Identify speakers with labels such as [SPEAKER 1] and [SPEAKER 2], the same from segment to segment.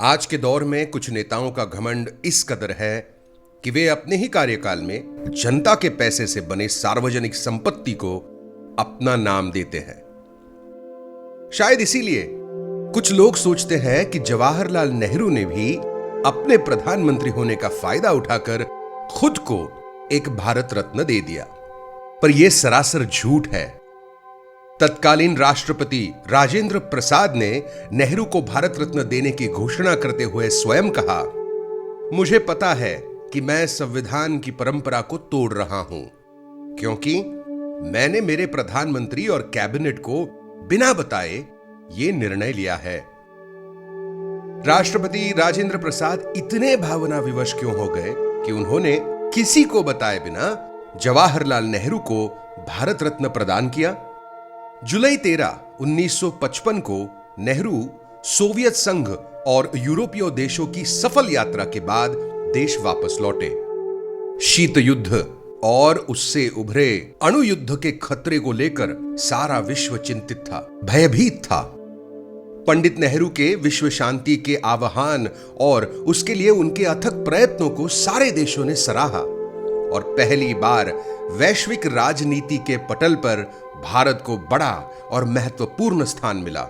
[SPEAKER 1] आज के दौर में कुछ नेताओं का घमंड इस कदर है कि वे अपने ही कार्यकाल में जनता के पैसे से बने सार्वजनिक संपत्ति को अपना नाम देते हैं। शायद इसीलिए कुछ लोग सोचते हैं कि जवाहरलाल नेहरू ने भी अपने प्रधानमंत्री होने का फायदा उठाकर खुद को एक भारत रत्न दे दिया, पर यह सरासर झूठ है। तत्कालीन राष्ट्रपति राजेंद्र प्रसाद ने नेहरू को भारत रत्न देने की घोषणा करते हुए स्वयं कहा, मुझे पता है कि मैं संविधान की परंपरा को तोड़ रहा हूं, क्योंकि मैंने मेरे प्रधानमंत्री और कैबिनेट को बिना बताए यह निर्णय लिया है। राष्ट्रपति राजेंद्र प्रसाद इतने भावना विवश क्यों हो गए कि उन्होंने किसी को बताए बिना जवाहरलाल नेहरू को भारत रत्न प्रदान किया। जुलाई 13, 1955 को नेहरू सोवियत संघ और यूरोपीय देशों की सफल यात्रा के बाद देश वापस लौटे। शीत युद्ध और उससे उभरे अणु युद्ध के खतरे को लेकर सारा विश्व चिंतित था, भयभीत था। पंडित नेहरू के विश्व शांति के आह्वान और उसके लिए उनके अथक प्रयत्नों को सारे देशों ने सराहा और पहली बार वैश्विक राजनीति के पटल पर भारत को बड़ा और महत्वपूर्ण स्थान मिला।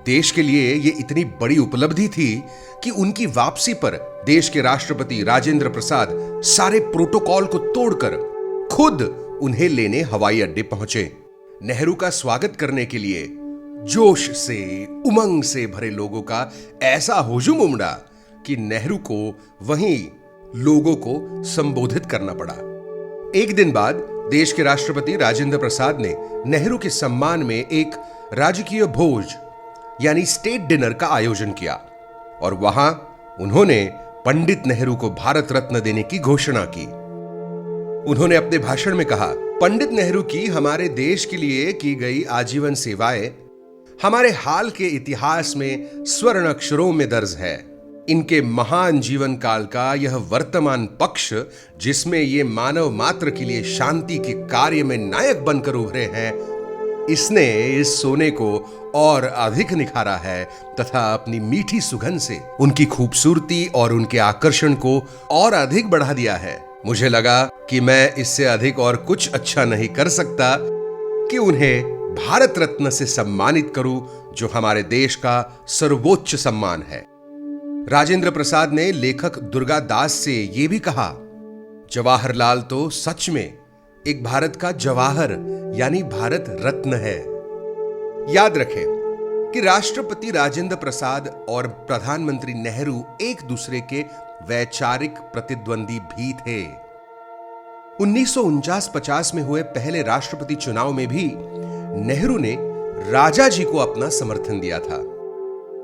[SPEAKER 1] देश के लिए यह इतनी बड़ी उपलब्धि थी कि उनकी वापसी पर देश के राष्ट्रपति राजेंद्र प्रसाद सारे प्रोटोकॉल को तोड़कर खुद उन्हें लेने हवाई अड्डे पहुंचे। नेहरू का स्वागत करने के लिए जोश से, उमंग से भरे लोगों का ऐसा हुजूम उमड़ा कि नेहरू को वहीं लोगों को संबोधित करना पड़ा। एक दिन बाद देश के राष्ट्रपति राजेंद्र प्रसाद ने नेहरू के सम्मान में एक राजकीय भोज यानी स्टेट डिनर का आयोजन किया और वहां उन्होंने पंडित नेहरू को भारत रत्न देने की घोषणा की। उन्होंने अपने भाषण में कहा, पंडित नेहरू की हमारे देश के लिए की गई आजीवन सेवाएं हमारे हाल के इतिहास में स्वर्ण अक्षरों में दर्ज है। इनके महान जीवन काल का यह वर्तमान पक्ष, जिसमें ये मानव मात्र के लिए शांति के कार्य में नायक बनकर उभरे हैं, इसने इस सोने को और अधिक निखारा है तथा अपनी मीठी सुगंध से उनकी खूबसूरती और उनके आकर्षण को और अधिक बढ़ा दिया है। मुझे लगा कि मैं इससे अधिक और कुछ अच्छा नहीं कर सकता कि उन्हें भारत रत्न से सम्मानित करूं, जो हमारे देश का सर्वोच्च सम्मान है। राजेंद्र प्रसाद ने लेखक दुर्गा दास से यह भी कहा, जवाहरलाल तो सच में एक भारत का जवाहर यानी भारत रत्न है। याद रखें कि राष्ट्रपति राजेंद्र प्रसाद और प्रधानमंत्री नेहरू एक दूसरे के वैचारिक प्रतिद्वंदी भी थे। 1949-50 में हुए पहले राष्ट्रपति चुनाव में भी नेहरू ने राजा जी को अपना समर्थन दिया था।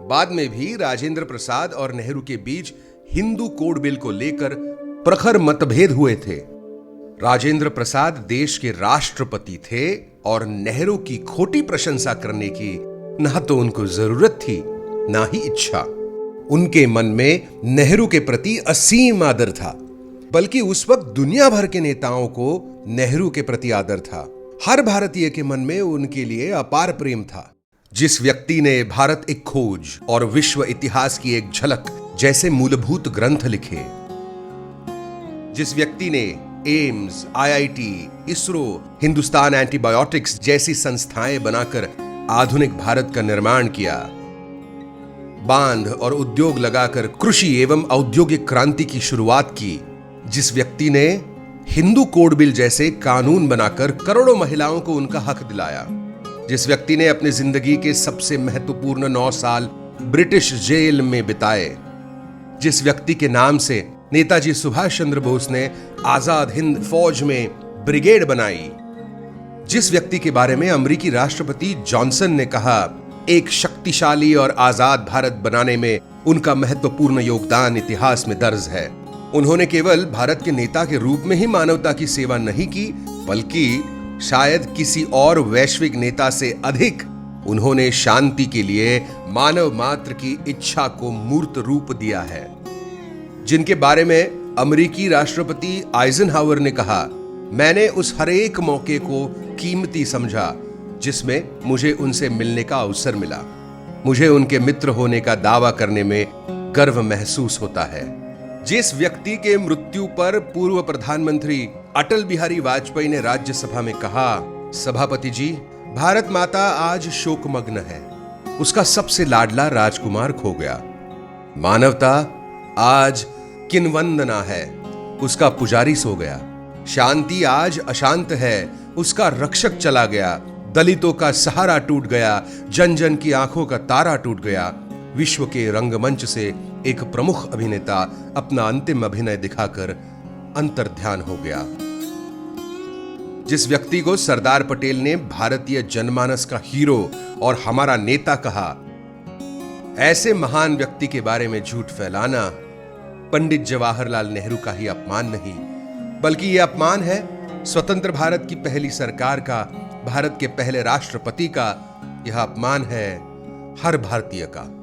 [SPEAKER 1] बाद में भी राजेंद्र प्रसाद और नेहरू के बीच हिंदू कोड बिल को लेकर प्रखर मतभेद हुए थे। राजेंद्र प्रसाद देश के राष्ट्रपति थे और नेहरू की खोटी प्रशंसा करने की ना तो उनको जरूरत थी ना ही इच्छा। उनके मन में नेहरू के प्रति असीम आदर था, बल्कि उस वक्त दुनिया भर के नेताओं को नेहरू के प्रति आदर था। हर भारतीय के मन में उनके लिए अपार प्रेम था। जिस व्यक्ति ने भारत एक खोज और विश्व इतिहास की एक झलक जैसे मूलभूत ग्रंथ लिखे, जिस व्यक्ति ने AIIMS, IIT, ISRO, Hindustan antibiotics जैसी संस्थाएं बनाकर आधुनिक भारत का निर्माण किया, बांध और उद्योग लगाकर कृषि एवं औद्योगिक क्रांति की शुरुआत की, जिस व्यक्ति ने हिंदू कोड बिल जैसे कानून बनाकर करोड़ों महिलाओं को उनका हक दिलाया, जिस व्यक्ति ने अपनी जिंदगी के सबसे महत्वपूर्ण 9 साल ब्रिटिश जेल में बिताए, जिस व्यक्ति के नाम से नेताजी सुभाष चंद्र बोस ने आजाद हिंद फौज में ब्रिगेड बनाई, जिस व्यक्ति के बारे में अमेरिकी राष्ट्रपति जॉनसन ने कहा, एक शक्तिशाली और आजाद भारत बनाने में उनका महत्वपूर्ण योगदान इतिहास में दर्ज है। उन्होंने केवल भारत के नेता के रूप में ही मानवता की सेवा नहीं की, बल्कि शायद किसी और वैश्विक नेता से अधिक उन्होंने शांति के लिए मानव मात्र की इच्छा को मूर्त रूप दिया है। जिनके बारे में अमेरिकी राष्ट्रपति आइजनहावर ने कहा, मैंने उस हरेक मौके को कीमती समझा जिसमें मुझे उनसे मिलने का अवसर मिला। मुझे उनके मित्र होने का दावा करने में गर्व महसूस होता है। जिस व्यक्ति के मृत्यु पर पूर्व प्रधानमंत्री अटल बिहारी वाजपेयी ने राज्यसभा में कहा, सभापति जी, भारत माता आज शोकमग्न है, उसका सबसे लाडला राजकुमार खो गया। मानवता आज किन्वंदना है, उसका पुजारी सो गया। शांति आज अशांत है, उसका रक्षक चला गया। दलितों का सहारा टूट गया, जन जन की आंखों का तारा टूट गया। विश्व के रंगमंच से एक प्रमुख अभिनेता अपना अंतिम अभिनय दिखाकर अंतर्ध्यान हो गया। जिस व्यक्ति को सरदार पटेल ने भारतीय जनमानस का हीरो और हमारा नेता कहा, ऐसे महान व्यक्ति के बारे में झूठ फैलाना पंडित जवाहरलाल नेहरू का ही अपमान नहीं, बल्कि यह अपमान है स्वतंत्र भारत की पहली सरकार का, भारत के पहले राष्ट्रपति का। यह अपमान है हर भारतीय का।